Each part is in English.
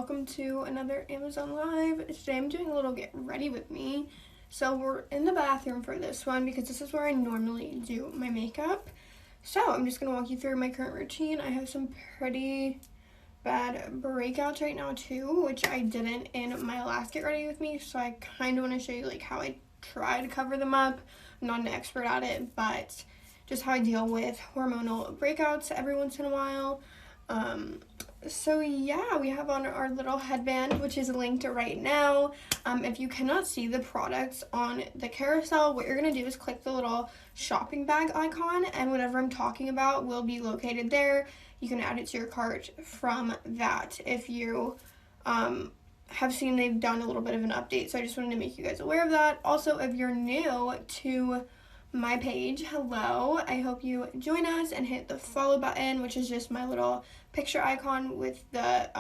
welcome to another Amazon Live. Today I'm doing a little get ready with me. So we're in the bathroom for this one because this is where I normally do my makeup. So I'm just going to walk you through my current routine. I have some pretty bad breakouts right now too, which I didn't in my last get ready with me. So I kind of want to show you like how I try to cover them up. I'm not an expert at it, but just how I deal with hormonal breakouts every once in a while. So yeah, we have on our little headband, which is linked right now. If you cannot see the products on the carousel, what you're going to do is click the little shopping bag icon, and whatever I'm talking about will be located there. You can add it to your cart from that if you have seen they've done a little bit of an update. So I just wanted to make you guys aware of that. Also, if you're new to my page, hello, I hope you join us and hit the follow button, which is just my little picture icon with the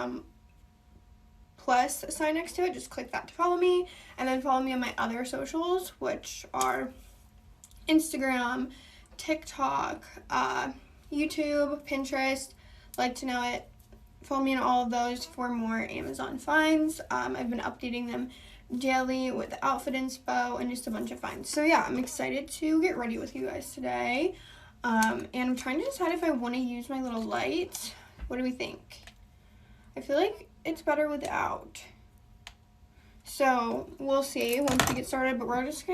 plus sign next to it. Just click that to follow me, and then follow me on my other socials, which are Instagram, TikTok, YouTube, Pinterest, Like to Know It. Follow me on all of those for more Amazon finds. I've been updating them daily with outfit inspo and just a bunch of finds. So yeah, I'm excited to get ready with you guys today. And I'm trying to decide if I want to use my little light. What do we think? I feel like it's better without. So we'll see once we get started, but we're just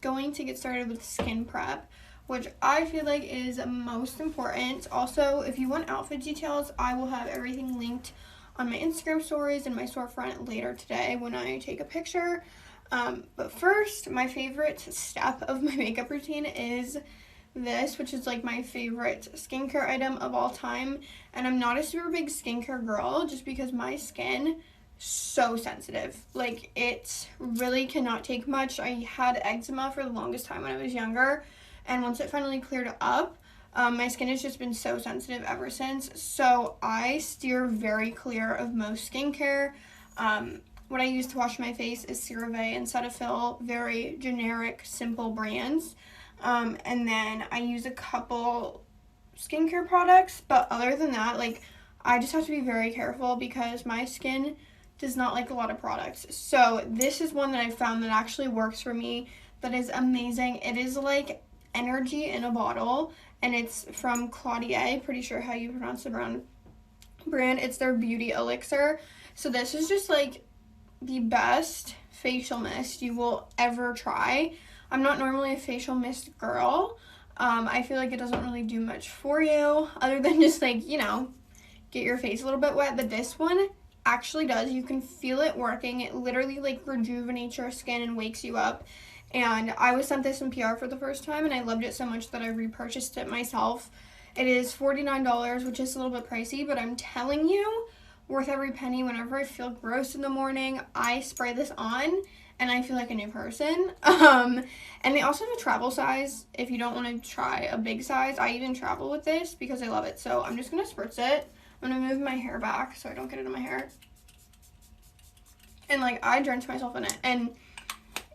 going to get started with skin prep, which I feel like is most important. Also, if you want outfit details, I will have everything linked on my Instagram stories and my storefront later today when I take a picture. But first, my favorite step of my makeup routine is this, which is like my favorite skincare item of all time. And I'm not a super big skincare girl just because my skin so sensitive. Like, it really cannot take much. I had eczema for the longest time when I was younger, and once it finally cleared up, my skin has just been so sensitive ever since. So I steer very clear of most skincare. What I use to wash my face is CeraVe and Cetaphil, very generic, simple brands. And then I use a couple skincare products, but other than that, like, I just have to be very careful because my skin does not like a lot of products. So this is one that I found that actually works for me, that is amazing. It is like energy in a bottle, and it's from Claudier, pretty sure how you pronounce the brand. It's their beauty elixir. So this is just like the best facial mist you will ever try. I'm not normally a facial mist girl. I feel like it doesn't really do much for you other than just like, you know, get your face a little bit wet, but this one actually does. You can feel it working. It literally like rejuvenates your skin and wakes you up. And I was sent this in PR for the first time, and I loved it so much that I repurchased it myself. It is $49, which is a little bit pricey, but I'm telling you, worth every penny. Whenever I feel gross in the morning, I spray this on, and I feel like a new person. And they also have a travel size if you don't want to try a big size. I even travel with this because I love it. So I'm just going to spritz it. I'm going to move my hair back so I don't get it in my hair. And, like, I drench myself in it. And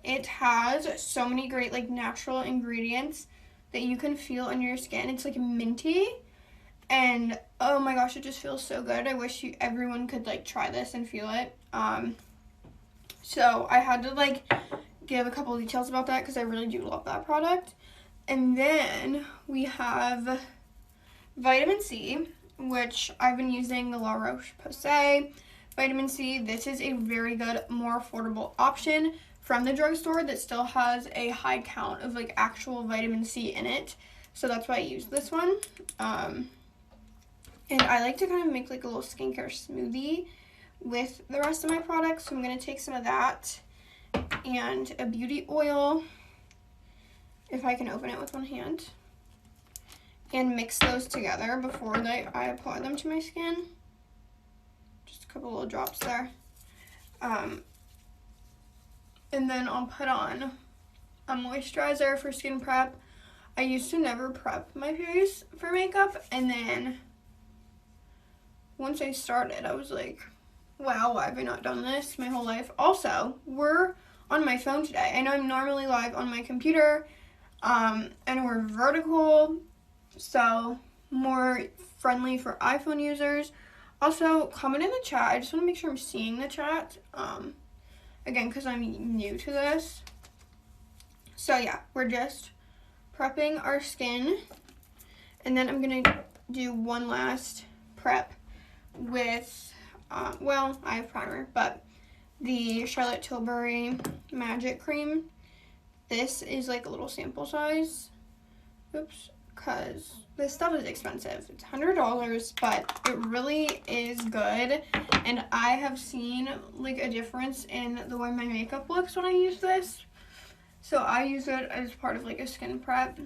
it has so many great, like, natural ingredients that you can feel on your skin. It's, like, minty. And, oh, my gosh, it just feels so good. I wish everyone could, like, try this and feel it. So I had to, like, give a couple of details about that because I really do love that product. And then we have vitamin C, which I've been using the La Roche-Posay vitamin C. This is a very good, more affordable option from the drugstore that still has a high count of like actual vitamin C in it. So that's why I use this one. And I like to kind of make like a little skincare smoothie with the rest of my products. So I'm going to take some of that and a beauty oil, if I can open it with one hand, and mix those together before I apply them to my skin. Just a couple little drops there. And then I'll put on a moisturizer for skin prep. I used to never prep my face for makeup, and then once I started, I was like, wow, why have I not done this my whole life? Also, we're on my phone today. I know I'm normally live on my computer, and we're vertical, so more friendly for iPhone users. Also, comment in the chat. I just want to make sure I'm seeing the chat. Again, because I'm new to this. So yeah, we're just prepping our skin. And then I'm going to do one last prep with, well, I have primer, but the Charlotte Tilbury Magic Cream. This is like a little sample size. Oops, because this stuff is expensive. It's $100, but it really is good. And I have seen like a difference in the way my makeup looks when I use this. So I use it as part of like a skin prep.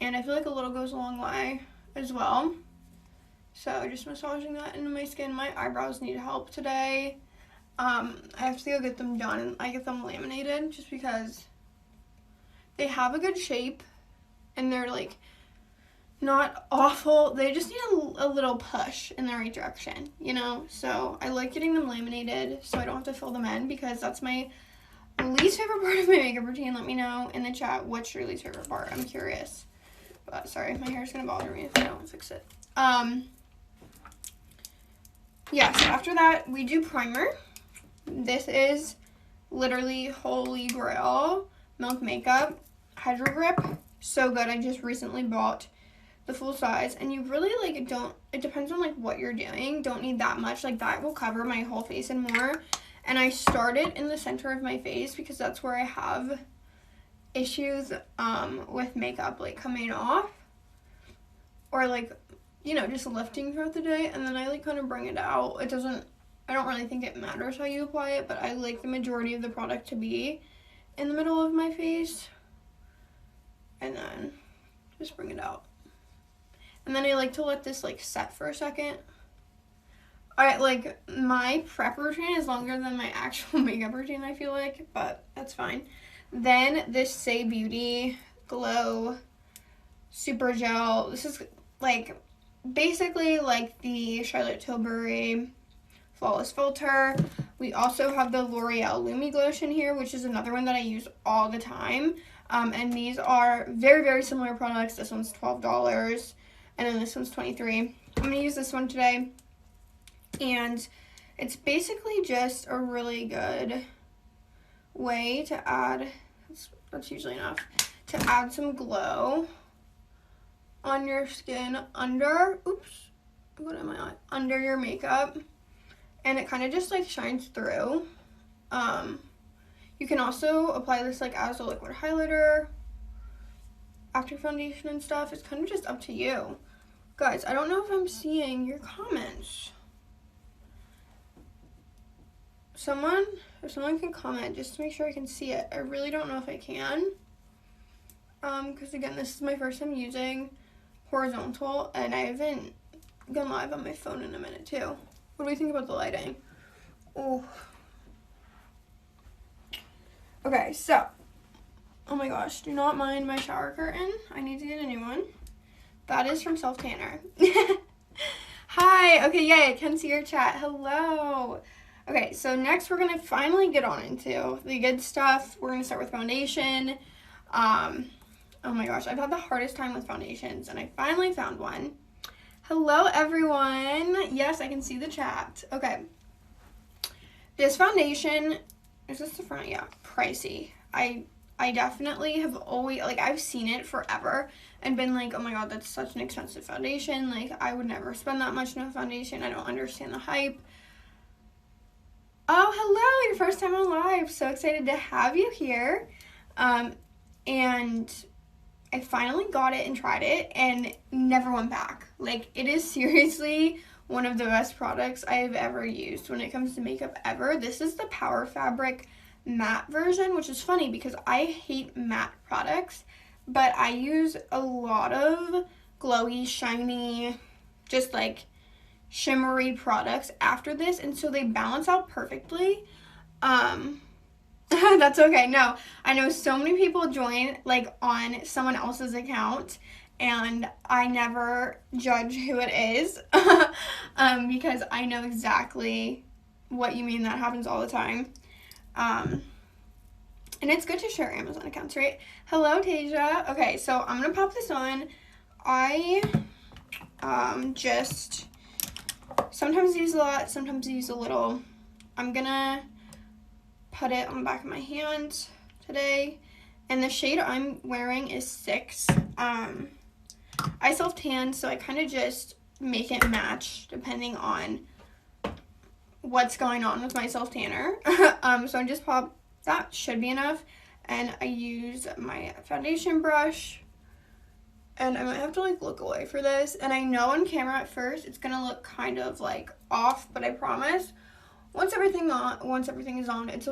And I feel like a little goes a long way as well. So just massaging that into my skin. My eyebrows need help today. I have to go get them done, and I get them laminated just because they have a good shape and they're like not awful. They just need a little push in the right direction, you know? So I like getting them laminated so I don't have to fill them in, because that's my least favorite part of my makeup routine. Let me know in the chat what's your least favorite part. I'm curious. But sorry, my hair's gonna bother me if I don't fix it. Yeah, so after that we do primer. This is literally holy grail Milk Makeup Hydro Grip. So good. I just recently bought the full size, and you really like don't, it depends on like what you're doing, don't need that much. Like that will cover my whole face and more. And I started in the center of my face because that's where I have issues with makeup like coming off, or like, you know, just lifting throughout the day. And then I like kind of bring it out. It doesn't, I don't really think it matters how you apply it, but I like the majority of the product to be in the middle of my face. And then just bring it out. And then I like to let this like set for a second. Alright, like my prep routine is longer than my actual makeup routine, I feel like, but that's fine. Then this Say Beauty Glow Super Gel. This is like basically like the Charlotte Tilbury Flawless Filter. We also have the L'Oreal Lumi Lotion here, which is another one that I use all the time. And these are very, very similar products. This one's $12, and then this one's $23. I'm going to use this one today. And it's basically just a really good way to add, that's usually enough, to add some glow on your skin under, oops, what am I on? Under your makeup. And it kind of just like shines through. You can also apply this like as a liquid highlighter after foundation and stuff. It's kind of just up to you. Guys, I don't know if I'm seeing your comments. If someone can comment just to make sure I can see it. I really don't know if I can. Because again, this is my first time using horizontal, and I haven't gone live on my phone in a minute too. What do we think about the lighting? Oh. Okay, so, oh my gosh, do not mind my shower curtain. I need to get a new one. That is from Self Tanner. Hi, okay, yay, I can see your chat. Hello. Okay, so next we're gonna finally get on into the good stuff. We're gonna start with foundation. Oh my gosh, I've had the hardest time with foundations, and I finally found one. Hello, everyone. Yes, I can see the chat. Okay. This foundation, is this the front? Yeah, pricey. I definitely have always, like, I've seen it forever and been like, oh my god, that's such an expensive foundation. Like, I would never spend that much on a foundation. I don't understand the hype. Oh, hello, your first time on live. So excited to have you here. And I finally got it and tried it and never went back. Like, it is seriously one of the best products I have ever used when it comes to makeup ever. This is the Power Fabric matte version, which is funny because I hate matte products, but I use a lot of glowy, shiny, just like shimmery products after this, and so they balance out perfectly. That's okay. No, I know so many people join like on someone else's account, and I never judge who it is because I know exactly what you mean. That happens all the time. And it's good to share Amazon accounts, right? Hello, Tasia. Okay, so I'm gonna pop this on. I just sometimes I use a lot, sometimes I use a little. I'm gonna put it on the back of my hand today, and the shade I'm wearing is 6. I self-tan, so I kind of just make it match depending on what's going on with my self-tanner. So I just pop, that should be enough, and I use my foundation brush, and I might have to like look away for this, and I know on camera at first it's gonna look kind of like off, but I promise once everything is on, it's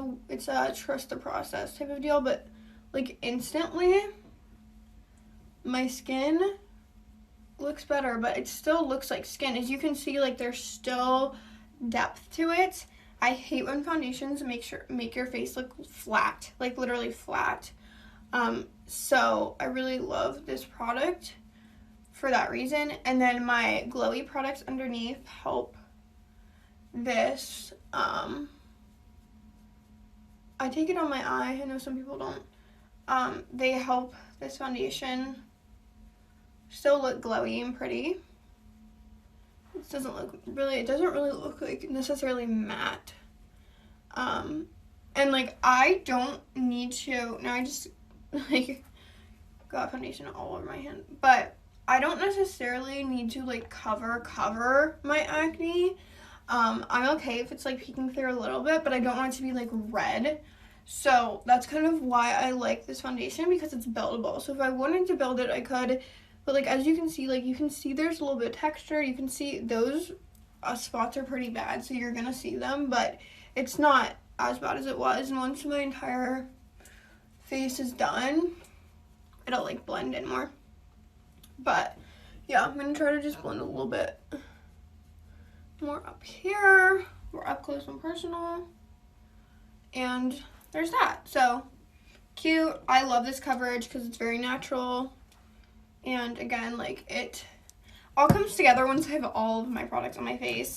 a trust the process type of deal. But like instantly my skin looks better, but it still looks like skin. As you can see, like there's still depth to it. I hate when foundations make your face look flat, like literally flat. So I really love this product for that reason. And then my glowy products underneath help this. I take it on my eye. I know some people don't. They help this foundation still look glowy and pretty. It doesn't really look like necessarily matte. And like I don't need to, now I just like got foundation all over my hand, but I don't necessarily need to like cover my acne. I'm okay if it's like peeking through a little bit, but I don't want it to be like red. So that's kind of why I like this foundation, because it's buildable. So if I wanted to build it, I could, but like as you can see, like you can see there's a little bit of texture. You can see those spots are pretty bad, so you're gonna see them, but it's not as bad as it was. And once my entire face is done, it'll like blend in more. But yeah, I'm gonna try to just blend a little bit more up here, more up close and personal, and there's that. So cute. I love this coverage because it's very natural, and again, like it all comes together once I have all of my products on my face.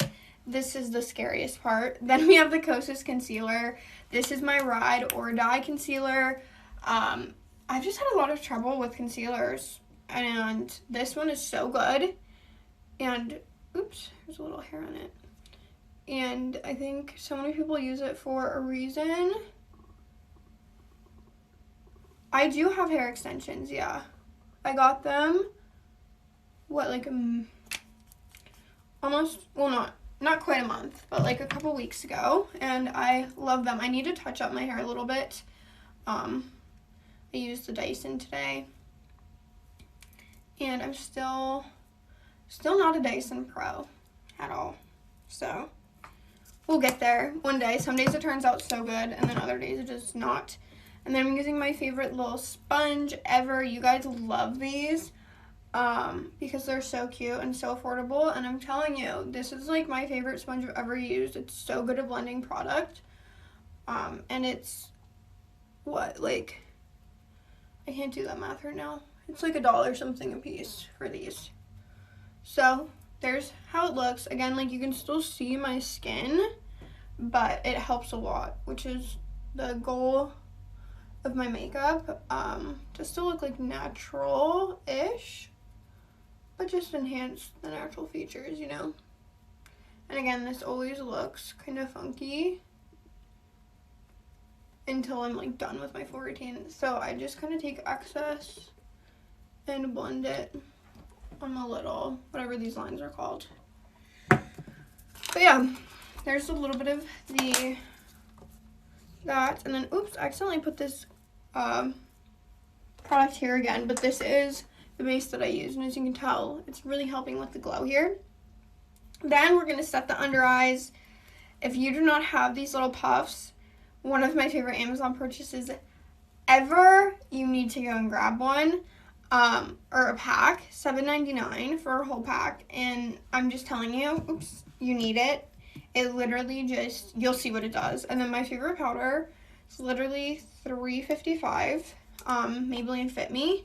This is the scariest part. Then we have the Kosas concealer. This is my ride or die concealer. I've just had a lot of trouble with concealers, and this one is so good. And oops, there's a little hair on it. And I think so many people use it for a reason. I do have hair extensions, yeah. I got them, what, like almost, well, not quite a month, but like a couple weeks ago, and I love them. I need to touch up my hair a little bit. I used the Dyson today, and I'm still not a Dyson pro at all. So we'll get there one day. Some days it turns out so good, and then other days it just not. And then I'm using my favorite little sponge ever. You guys love these because they're so cute and so affordable. And I'm telling you, this is like my favorite sponge I've ever used. It's so good at blending product. And it's what, like, I can't do that math right now. It's like $1 something a piece for these. So there's how it looks. Again, like you can still see my skin, but it helps a lot, which is the goal of my makeup, to still look like natural-ish, but just enhance the natural features, you know. And again, this always looks kind of funky until I'm like done with my full routine. So I just kind of take excess and blend it on the little, whatever these lines are called. But yeah, there's a little bit of that, and then oops, I accidentally put this product here again, but this is the base that I use, and as you can tell, it's really helping with the glow here. Then we're going to set the under eyes. If you do not have these little puffs, one of my favorite Amazon purchases ever, you need to go and grab one, or a pack, $7.99 for a whole pack, and I'm just telling you, oops, you need it. It literally just, you'll see what it does. And then my favorite powder is literally $3.55, Maybelline Fit Me.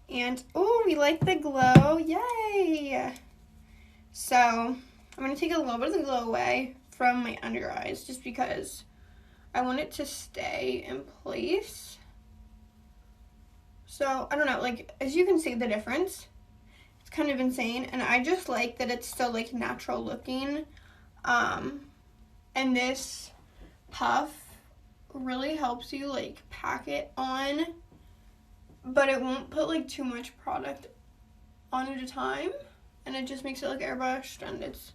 And, oh, we like the glow, yay! So, I'm going to take a little bit of the glow away from my under eyes, just because I want it to stay in place. So, I don't know, like, as you can see the difference, it's kind of insane, and I just like that it's still like natural looking. And this puff really helps you like pack it on, but it won't put like too much product on at a time, and it just makes it look airbrushed, and it's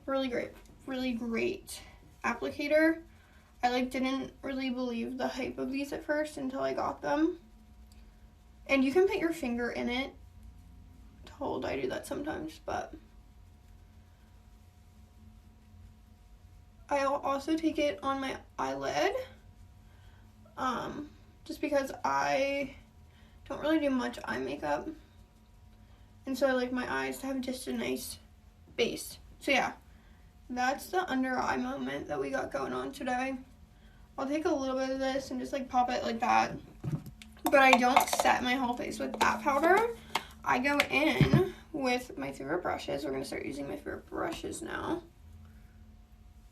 really great applicator. I like didn't really believe the hype of these at first until I got them. And you can put your finger in it to hold. I do that sometimes, but I'll also take it on my eyelid, just because I don't really do much eye makeup, and so I like my eyes to have just a nice base. So yeah, that's the under eye moment that we got going on today. I'll take a little bit of this and just like pop it like that, but I don't set my whole face with that powder. I go in with my favorite brushes. We're gonna start using my favorite brushes now.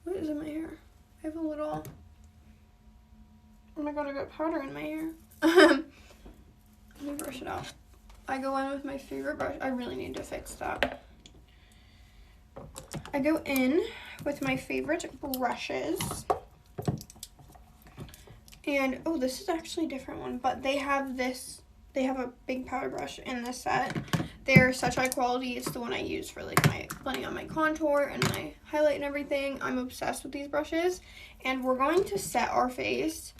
What is in my hair? I have a little, oh my god, I got powder in my hair. Let me brush it out. I go in with my favorite brush. I really need to fix that. I go in with my favorite brushes. And, oh, this is actually a different one, but they have this, they have a big powder brush in this set. They're such high quality. It's the one I use for like my blending on my contour and my highlight and everything. I'm obsessed with these brushes. And we're going to set our face,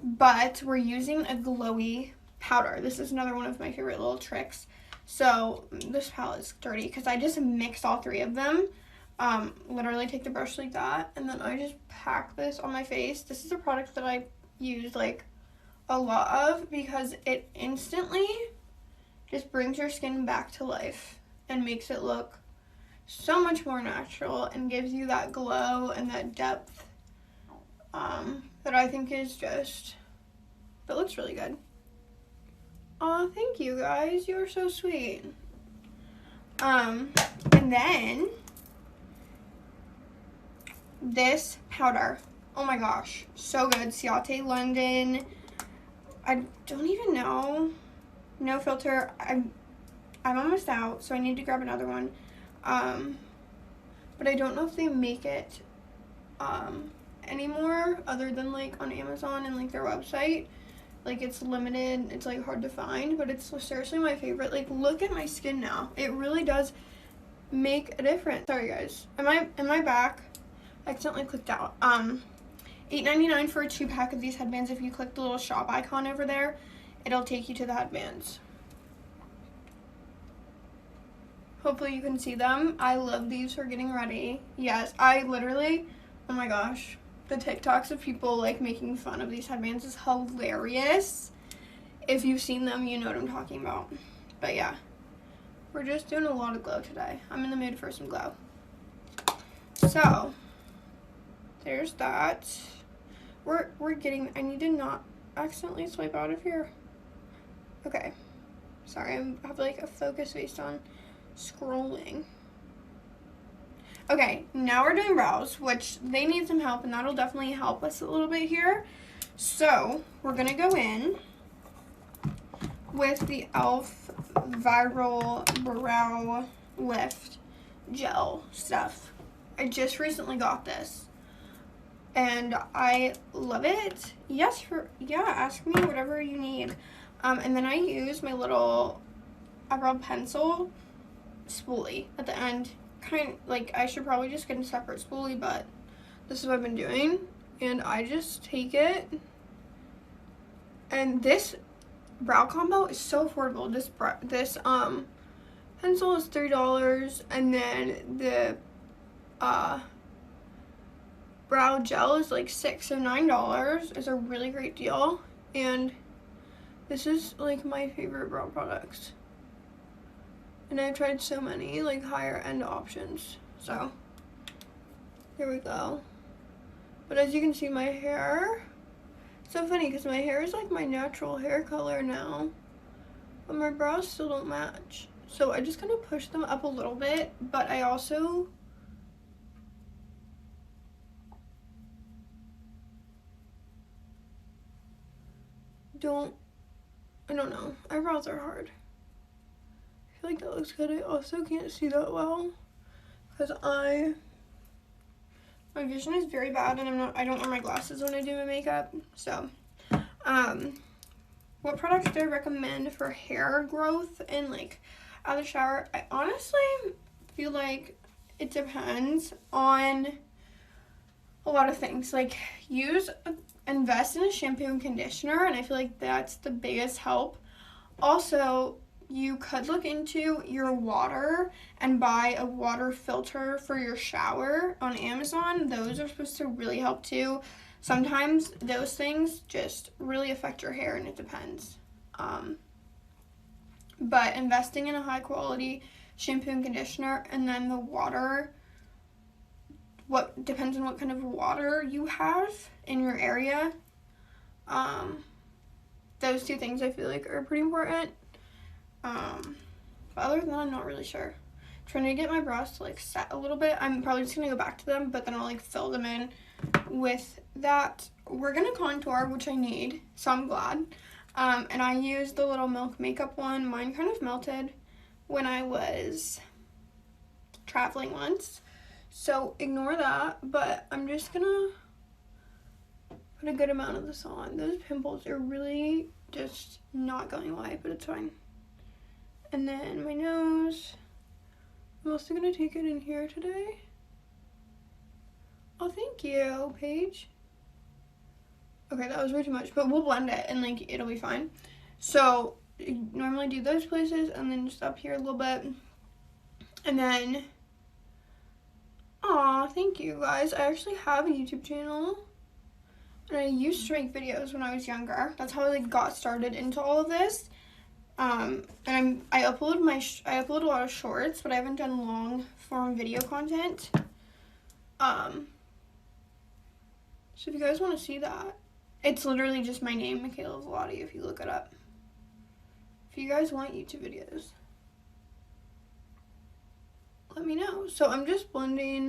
but we're using a glowy powder. This is another one of my favorite little tricks. So this palette's dirty because I just mix all three of them. Literally take the brush like that, and then I just pack this on my face. This is a product that I use like a lot of because it instantly just brings your skin back to life and makes it look so much more natural and gives you that glow and that depth that I think is just, that looks really good. Aw, thank you guys, you're so sweet. And then this powder, oh my gosh, so good. Ciate London. I don't even know. No filter. I'm almost out, so I need to grab another one. But I don't know if they make it anymore other than like on Amazon and like their website. Like it's limited, it's like hard to find, but it's seriously my favorite. Like look at my skin now. It really does make a difference. Sorry guys. Am I back? I accidentally clicked out. $8.99 for a 2-pack of these headbands. If you click the little shop icon over there, it'll take you to the headbands. Hopefully you can see them. I love these for getting ready. Yes, I literally, oh my gosh, the TikToks of people like making fun of these headbands is hilarious. If you've seen them, you know what I'm talking about. But yeah, we're just doing a lot of glow today. I'm in the mood for some glow. So there's that. We're getting, I need to not accidentally swipe out of here. Okay, sorry, I have like a focus based on scrolling. Okay, now we're doing brows, which they need some help, and that'll definitely help us a little bit here. So we're gonna go in with the e.l.f. Viral Brow Lift Gel stuff. I just recently got this, and I love it. Yes, ask me whatever you need. And then I use my little eyebrow pencil spoolie at the end. Kind of like, I should probably just get a separate spoolie, but this is what I've been doing. And I just take it, and this brow combo is so affordable. This pencil is $3, and then the brow gel is like $6 or $9. It's a really great deal, and this is like my favorite brow products. And I've tried so many like higher end options. So here we go. But as you can see, my hair, it's so funny because my hair is like my natural hair color now, but my brows still don't match. So I just kind of push them up a little bit, but I also I don't know. Eyebrows are hard. I feel like that looks good. I also can't see that well because my vision is very bad and I don't wear my glasses when I do my makeup. So, what products do I recommend for hair growth and like out of the shower? I honestly feel like it depends on a lot of things. Like, invest in a shampoo and conditioner, and I feel like that's the biggest help. Also, you could look into your water and buy a water filter for your shower on Amazon. Those are supposed to really help too. Sometimes those things just really affect your hair, and it depends. But investing in a high quality shampoo and conditioner, and then the water, what depends on what kind of water you have in your area. Those two things I feel like are pretty important. But other than that, I'm not really sure. I'm trying to get my brows to like set a little bit. I'm probably just gonna go back to them, but then I'll like fill them in with that. We're gonna contour, which I need, so I'm glad. And I used the little Milk Makeup one. Mine kind of melted when I was traveling once, so ignore that. But I'm just gonna put a good amount of this on. Those pimples are really just not going away, but it's fine. And then my nose, I'm also gonna take it in here today. Oh, thank you, Paige. Okay, that was way too much, but we'll blend it and like it'll be fine. So normally do those places and then just up here a little bit. And then, aw, thank you guys. I actually have a YouTube channel and I used to make videos when I was younger. That's how I like got started into all of this. And I upload a lot of shorts, but I haven't done long form video content. So if you guys want to see that, it's literally just my name, Michaela Vellotti, if you look it up. If you guys want YouTube videos, let me know. So I'm just blending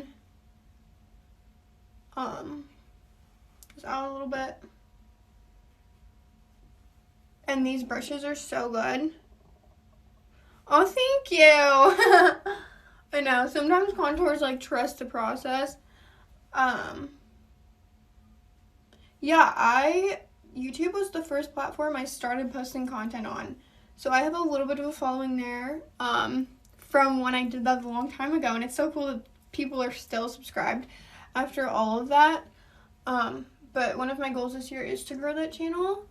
this out a little bit. And these brushes are so good. Oh, thank you. I know, sometimes contours like trust the process. Yeah, YouTube was the first platform I started posting content on. So I have a little bit of a following there from when I did that a long time ago. And it's so cool that people are still subscribed after all of that. But one of my goals this year is to grow that channel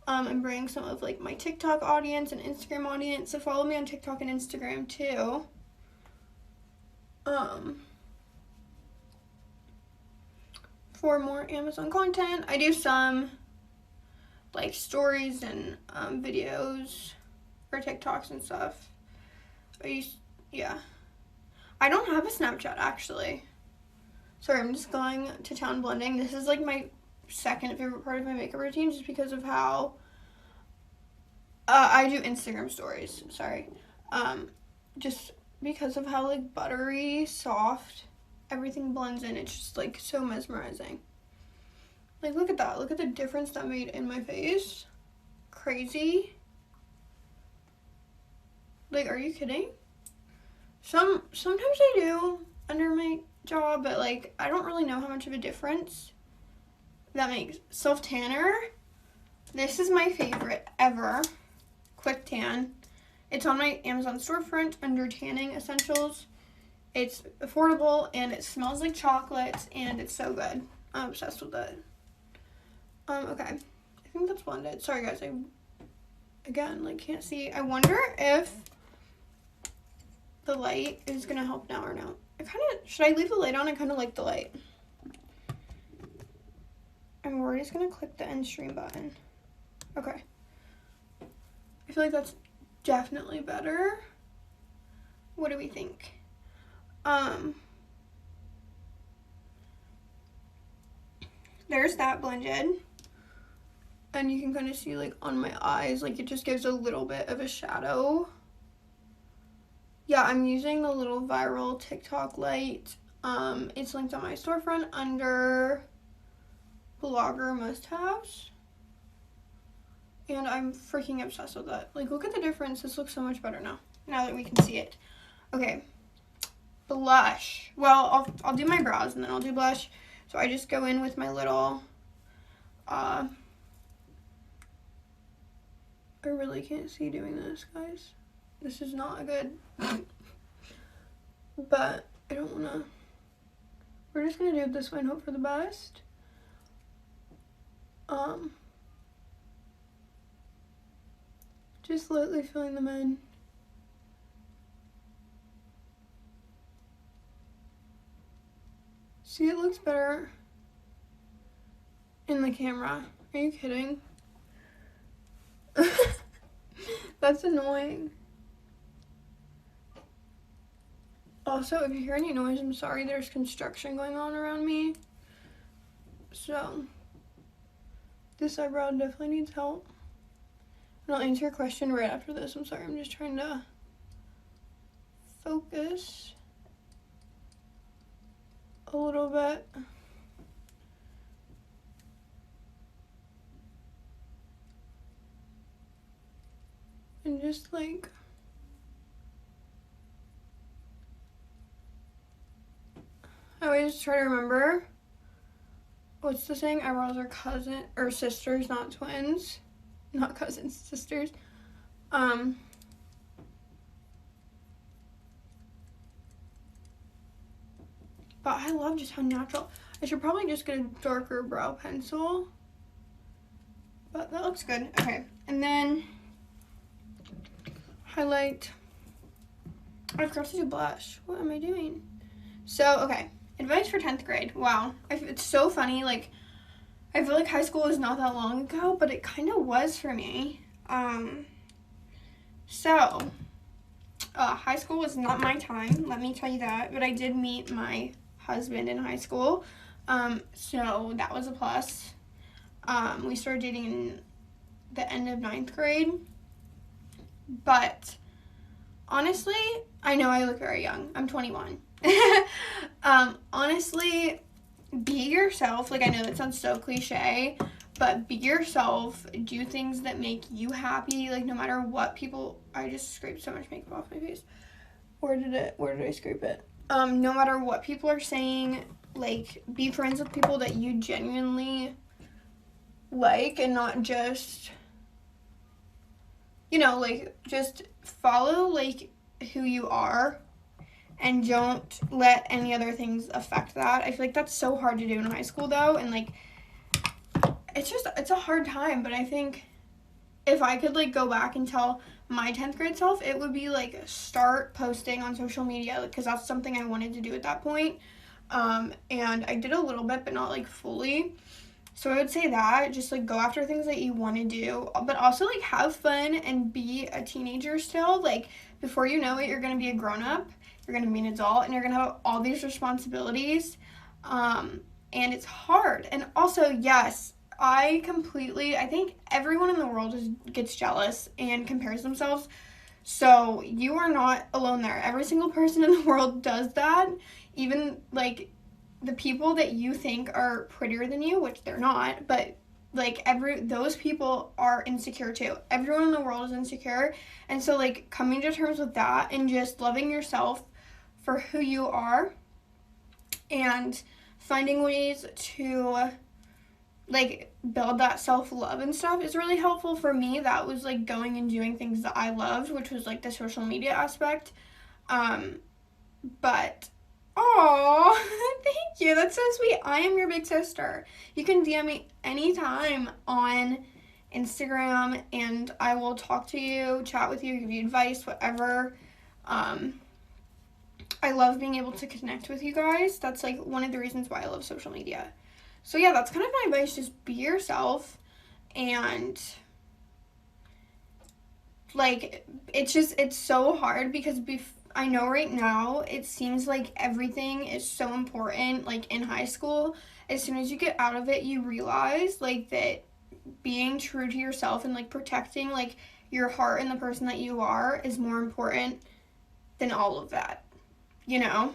and bring some of like my TikTok audience and Instagram audience. So follow me on TikTok and Instagram too. For more Amazon content. I do some like stories and videos for TikToks and stuff. Yeah. I don't have a Snapchat actually. Sorry, I'm just going to town blending. This is like my second favorite part of my makeup routine just because of how I do Instagram stories. Sorry. Just because of how like buttery, soft everything blends in. It's just like so mesmerizing. Like, look at that. Look at the difference that made in my face. Crazy. Like, are you kidding? Sometimes I do under my jaw, but like I don't really know how much of a difference that makes. Self tanner. This is my favorite ever. Quick Tan. It's on my Amazon storefront under tanning essentials. It's affordable and it smells like chocolate and it's so good. I'm obsessed with it. Okay. I think that's blended. Sorry guys, I again like can't see. I wonder if the light is gonna help now or no. Should I leave the light on? I kinda like the light. And we're just gonna click the end stream button. Okay. I feel like that's definitely better. What do we think? There's that blended. And you can kind of see like on my eyes, like it just gives a little bit of a shadow. Yeah, I'm using the little viral TikTok light. It's linked on my storefront under blogger must-haves. And I'm freaking obsessed with it. Like, look at the difference. This looks so much better now. now that we can see it. Okay, blush. Well, I'll do my brows and then I'll do blush. So I just go in with my little, I really can't see doing this, guys. This is not good. But I don't wanna, we're just gonna do it this way and hope for the best. Just lightly filling them in. See, it looks better in the camera. Are you kidding? That's annoying. Also, if you hear any noise, I'm sorry, there's construction going on around me. So, this eyebrow definitely needs help. And I'll answer your question right after this. I'm sorry, I'm just trying to focus a little bit. And just like, I always try to remember, what's the saying? Eyebrows are cousin or sisters, not twins. Not cousins, sisters. But I love just how natural. I should probably just get a darker brow pencil. But that looks good. Okay, and then highlight. I forgot to do blush. What am I doing? So, okay, advice for 10th grade. Wow, it's so funny. Like, I feel like high school was not that long ago, but it kind of was for me. High school was not my time, let me tell you that, but I did meet my husband in high school, so that was a plus. We started dating in the end of 9th grade, but honestly, I know I look very young. I'm 21. Honestly, be yourself. Like, I know that sounds so cliche, but be yourself. Do things that make you happy. Like, no matter what people, I just scraped so much makeup off my face. Where did I scrape it? No matter what people are saying, like, be friends with people that you genuinely like and not just, you know, like, just follow, like, who you are. And don't let any other things affect that. I feel like that's so hard to do in high school, though. And, like, it's a hard time. But I think if I could, like, go back and tell my 10th grade self, it would be, like, start posting on social media. Because that's something I wanted to do at that point. And I did a little bit, but not, like, fully. So I would say that. Just, like, go after things that you want to do. But also, like, have fun and be a teenager still. Like, before you know it, you're going to be a grown-up. You're going to be an adult, and you're going to have all these responsibilities, and it's hard. And also, yes, I think everyone in the world gets jealous and compares themselves, so you are not alone there. Every single person in the world does that, even, like, the people that you think are prettier than you, which they're not, but, like, those people are insecure too. Everyone in the world is insecure, and so, like, coming to terms with that and just loving yourself for who you are and finding ways to, like, build that self-love and stuff is really helpful. For me, that was, like, going and doing things that I loved, which was, like, the social media aspect. But, oh, thank you. That's so sweet. I am your big sister. You can DM me anytime on Instagram, and I will talk to you, chat with you, give you advice, whatever. I love being able to connect with you guys. That's, like, one of the reasons why I love social media. So, yeah, that's kind of my advice. Just be yourself. And, like, it's so hard because I know right now it seems like everything is so important, like, in high school. As soon as you get out of it, you realize, like, that being true to yourself and, like, protecting, like, your heart and the person that you are is more important than all of that. You know?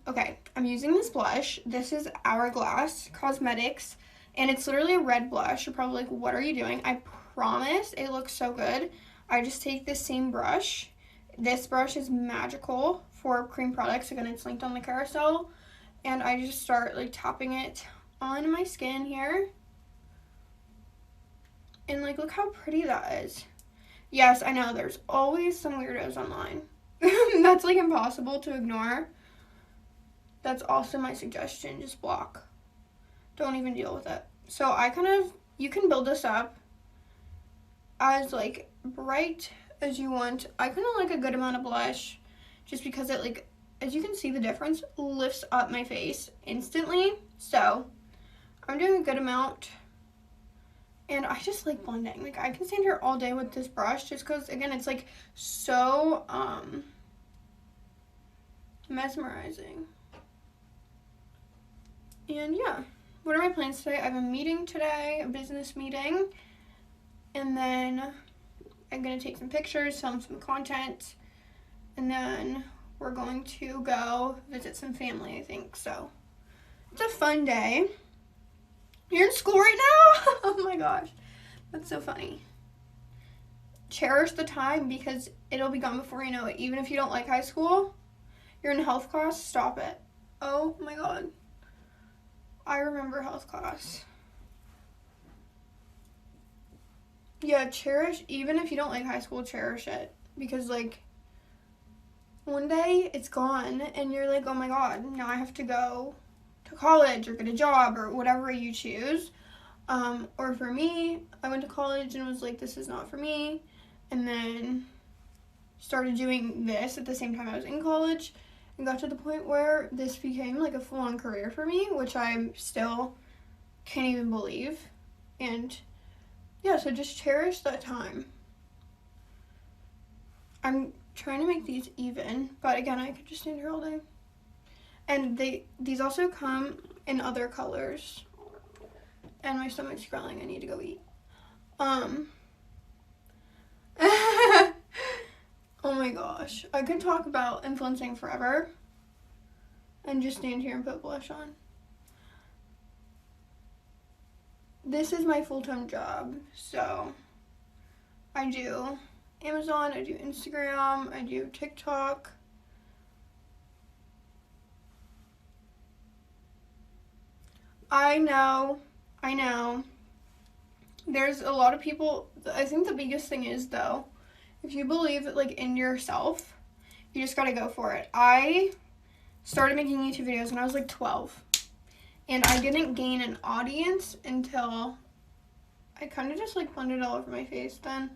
Okay, I'm using this blush. This is Hourglass Cosmetics, and it's literally a red blush. You're probably like, what are you doing? I promise it looks so good. I just take this same brush. This brush is magical for cream products. Again, it's linked on the carousel. And I just start like tapping it on my skin here. And like, look how pretty that is. Yes, I know, there's always some weirdos online. That's like impossible to ignore. That's also my suggestion, just block. Don't even deal with it. So I kind of, you can build this up as like bright as you want. I kind of like a good amount of blush just because it, like, as you can see the difference, lifts up my face instantly. So I'm doing a good amount. And I just like blending. Like, I can stand here all day with this brush just because, again, it's like so mesmerizing. And yeah, what are my plans today? I have a meeting today, a business meeting. And then I'm going to take some pictures, film some content. And then we're going to go visit some family, I think. So it's a fun day. You're in school right now? Oh my gosh. That's so funny. Cherish the time because it'll be gone before you know it. Even if you don't like high school, you're in health class, stop it. Oh my god. I remember health class. Yeah, cherish, even if you don't like high school, cherish it. Because, like, one day it's gone and you're like, oh my god, now I have to go to college or get a job or whatever you choose. Or for me, I went to college and was like, this is not for me. And then started doing this at the same time I was in college and got to the point where this became like a full-on career for me, which I still can't even believe. And yeah, so just cherish that time. I'm trying to make these even, but again, I could just stand here all day. And these also come in other colors. And my stomach's growling. I need to go eat. Oh my gosh. I could talk about influencing forever. And just stand here and put blush on. This is my full-time job. So I do Amazon, I do Instagram, I do TikTok. I know. There's a lot of people, I think the biggest thing is, though, if you believe, like, in yourself, you just gotta go for it. I started making YouTube videos when I was, like, 12. And I didn't gain an audience until I kind of just, like, blended it all over my face then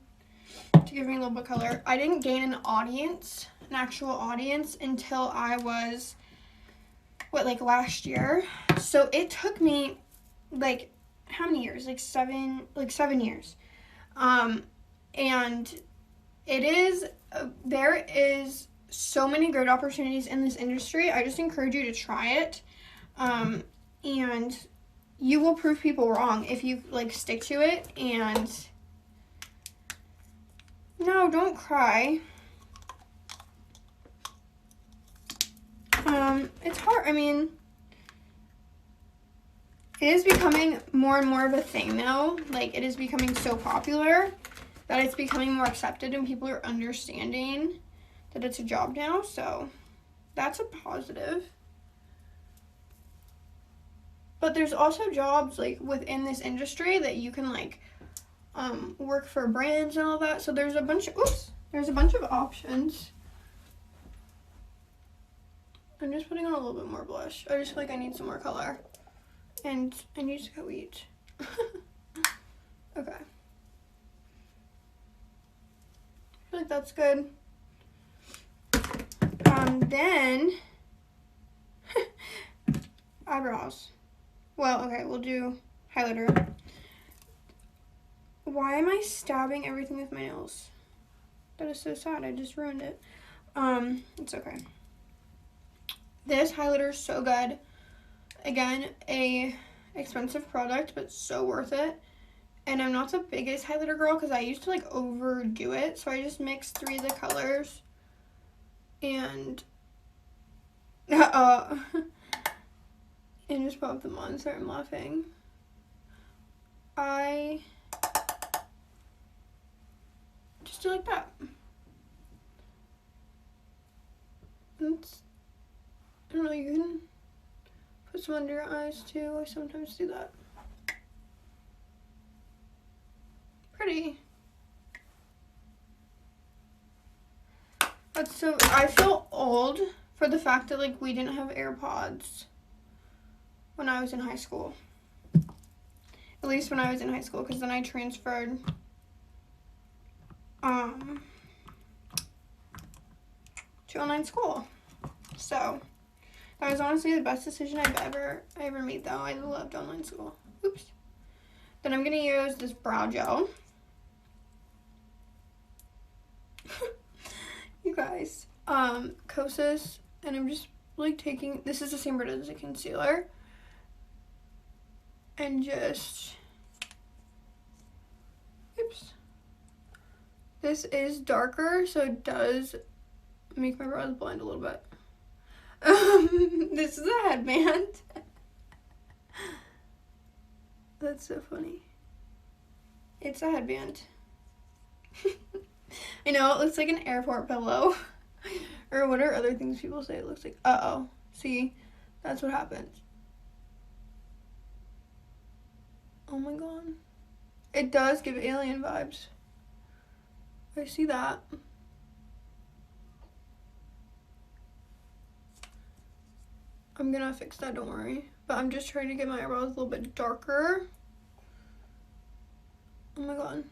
to give me a little bit of color. I didn't gain an audience, an actual audience, until I was, like, last year. So it took me, like, how many years? Like 7 years. And it is, there is so many great opportunities in this industry. I just encourage you to try it. And you will prove people wrong if you, like, stick to it. And no, don't cry. It's hard. I mean, it is becoming more and more of a thing now. Like, it is becoming so popular that it's becoming more accepted and people are understanding that it's a job now. So that's a positive. But there's also jobs, like, within this industry that you can, like, work for brands and all that. So there's a bunch of options. I'm just putting on a little bit more blush. I just feel like I need some more color. And I need to go eat. Okay. I feel like that's good. Then eyebrows. Well, okay, we'll do highlighter. Why am I stabbing everything with my nails? That is so sad. I just ruined it. It's okay. This highlighter is so good. Again, a expensive product, but so worth it. And I'm not the biggest highlighter girl because I used to, like, overdo it. So I just mixed 3 of the colors. And and just pop them on. Sorry, I'm laughing. just do like that. It's, I don't know, you can put some under your eyes too. I sometimes do that. Pretty. That's so, I feel old for the fact that like we didn't have AirPods when I was in high school. At least when I was in high school, because then I transferred to online school. So that was honestly the best decision I ever made though. I loved online school. Oops. Then I'm gonna use this brow gel. You guys, Kosas, and I'm just like taking, this is the same brand as a concealer, and just, oops, this is darker, so it does make my brows blend a little bit. This is a headband. That's so funny. It's a headband. I know, it looks like an airport pillow. Or what are other things people say it looks like? Uh-oh. See? That's what happens. Oh my god. It does give alien vibes. I see that. I'm gonna fix that, don't worry. But I'm just trying to get my eyebrows a little bit darker. Oh my god.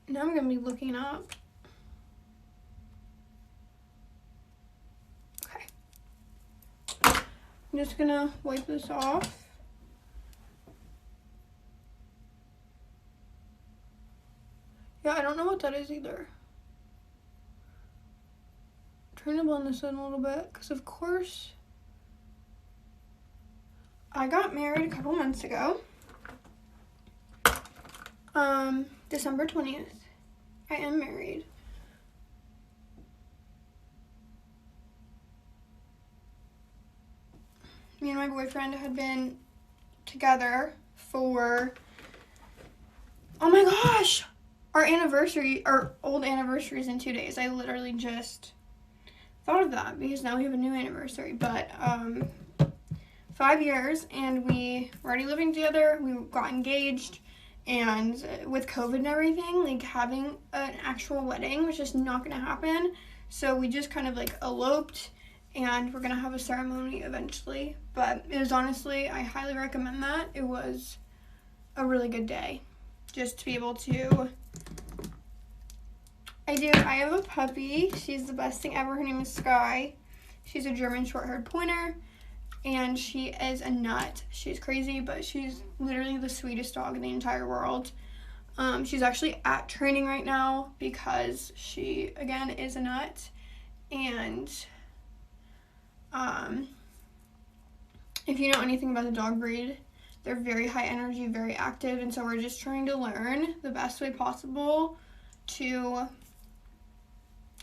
Now I'm gonna be looking up. Okay. I'm just gonna wipe this off. Yeah, I don't know what that is either. I'm trying to blend this in a little bit, because of course I got married a couple months ago. December 20th. I am married. Me and my boyfriend had been together for, oh my gosh, our old anniversary is in 2 days. I literally just thought of that because now we have a new anniversary, but 5 years, and we were already living together. We got engaged. And with COVID and everything, like having an actual wedding was just not gonna happen. So we just kind of like eloped, and we're gonna have a ceremony eventually. But it was honestly, I highly recommend that. It was a really good day just to be able to. I have a puppy. She's the best thing ever. Her name is Sky. She's a German short-haired pointer. And she is a nut. She's crazy, but she's literally the sweetest dog in the entire world. She's actually at training right now because she, again, is a nut. And if you know anything about the dog breed, they're very high energy, very active. And so we're just trying to learn the best way possible to,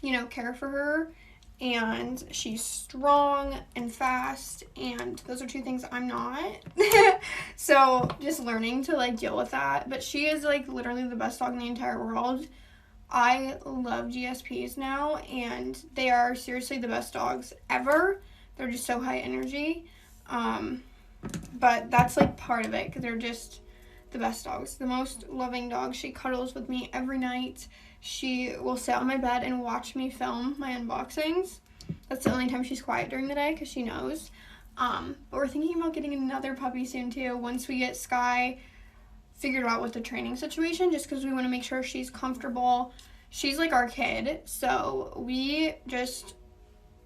you know, care for her. And she's strong and fast, and those are two things I'm not. So just learning to like deal with that. But she is like literally the best dog in the entire world. I love GSPs now, and they are seriously the best dogs ever. They're just so high energy. But that's like part of it, because they're just the best dogs, the most loving dogs. She cuddles with me every night. She will sit on my bed and watch me film my unboxings. That's the only time she's quiet during the day, because she knows. But we're thinking about getting another puppy soon too, once we get Sky figured out with the training situation, just because we want to make sure she's comfortable. She's like our kid, so we just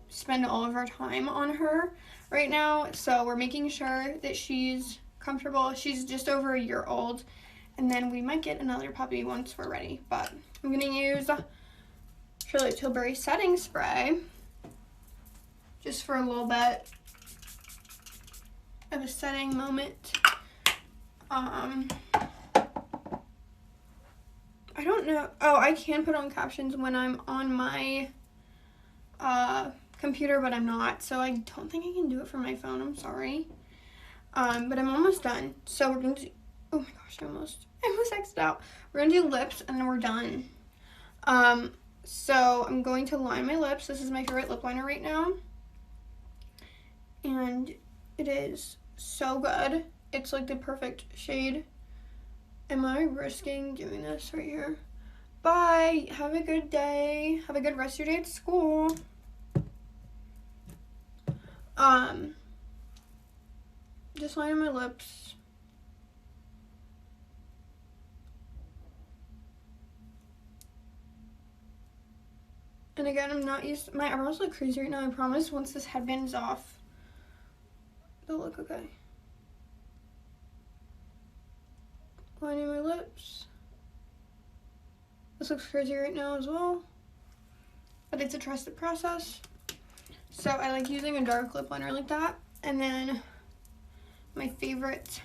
spend all of our time on her right now. So we're making sure that she's comfortable. She's just over a year old, and then we might get another puppy once we're ready. But I'm gonna use Charlotte Tilbury setting spray just for a little bit of a setting moment. I don't know. Oh, I can put on captions when I'm on my computer, but I'm not, so I don't think I can do it from my phone. I'm sorry. But I'm almost done. So we're going to Oh my gosh, I almost X'd out. We're gonna do lips and then we're done. So I'm going to line my lips. This is my favorite lip liner right now. And it is so good. It's like the perfect shade. Am I risking doing this right here? Bye. Have a good day. Have a good rest of your day at school. Just lining my lips. And again, I'm not used to, my eyebrows look crazy right now. I promise once this headband is off, they'll look okay. Lining my lips. This looks crazy right now as well, but it's a trusted process. So I like using a dark lip liner like that. And then my favorite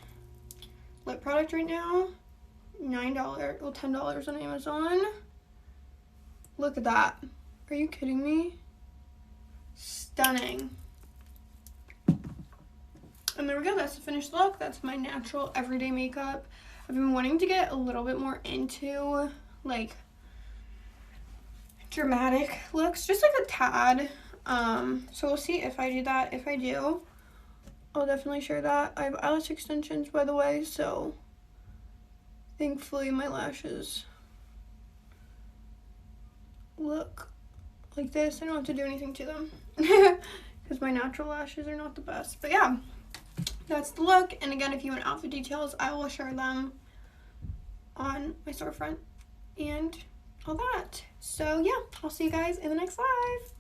lip product right now, $9, well $10 on Amazon. Look at that. Are you kidding me? Stunning. And there we go, that's the finished look. That's my natural everyday makeup. I've been wanting to get a little bit more into like dramatic looks, just like a tad. So we'll see if I do that. If I do, I'll definitely share that. I have eyelash extensions, by the way, so thankfully my lashes look like this. I don't have to do anything to them because my natural lashes are not the best. But yeah, that's the look. And again, if you want outfit details, I will share them on my storefront and all that. So yeah, I'll see you guys in the next live.